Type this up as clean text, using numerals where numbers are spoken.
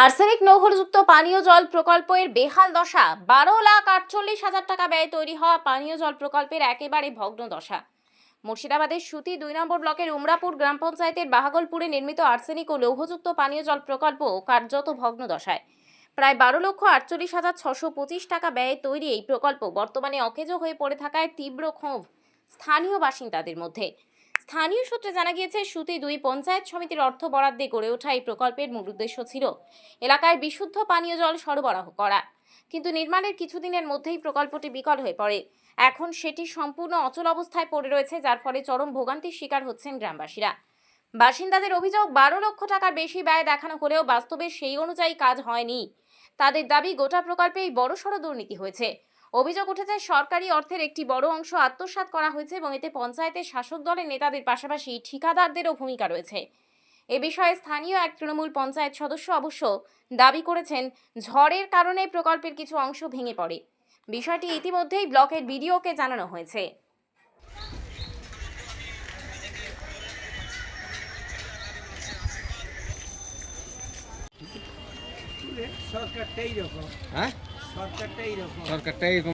Arsenic নৌহরযুক্ত পানীয় জল প্রকল্পের বেহাল দশা। 12,48,000 টাকা ব্যয়ে তৈরি হওয়া পানীয় জল প্রকল্পের একেবারে ভগ্ন দশা। মুর্শিদাবাদের সুতি 2 নম্বর ব্লকের উমরাপুর গ্রাম পঞ্চায়েতের বাহাগলপুরে নির্মিত আর্সেনিক ও লৌহযুক্ত পানীয় জল প্রকল্প কার্যত ভগ্ন দশায়। প্রায় 12,48,625 টাকা ব্যয়ে তৈরি এই প্রকল্প বর্তমানে অকেজো হয়ে পড়ে থাকায় তীব্র ক্ষোভ স্থানীয় বাসিন্দাদের মধ্যে। স্থানীয় সূত্রে জানা গিয়েছে, সুতি 2 পঞ্চায়েত সমিতির অর্থ বরাদ্দে গড়ে ওঠা এই প্রকল্পের মূল উদ্দেশ্য ছিল এলাকায় বিশুদ্ধ পানীয় জল সরবরাহ করা। কিন্তু নির্মাণের কিছুদিনের মধ্যেই প্রকল্পটি বিকল হয়ে পড়ে। এখন সেটি সম্পূর্ণ অচল অবস্থায় পড়ে রয়েছে, যার ফলে চরম ভোগান্তির শিকার হচ্ছেন গ্রামবাসীরা। বাসিন্দাদের অভিযোগ, 12 লক্ষ টাকার বেশি ব্যয় দেখানো হলেও বাস্তবে সেই অনুযায়ী কাজ হয়নি। তাদের দাবি, গোটা প্রকল্পেই বড়সড় দুর্নীতি হয়েছে। অভিযোগ উঠেছে, সরকারি অর্থের একটি বড় অংশ আত্মসাৎ করা হয়েছে এবং এতে পঞ্চায়েতের শাসক দলের নেতাদের পাশাপাশি ঠিকাদারদেরও ভূমিকা রয়েছে। এ বিষয়ে স্থানীয় এক তৃণমূল পঞ্চায়েত সদস্য অবশ্য দাবি করেছেন, ঝড়ের কারণে প্রকল্পের কিছু অংশ ভেঙে পড়ে। বিষয়টি ইতিমধ্যেই ব্লকের বিডিওকে জানানো হয়েছে। সরকারটাই এরকম। হ্যাঁ, সরকারটাই এরকম। সরকারটা এরকম।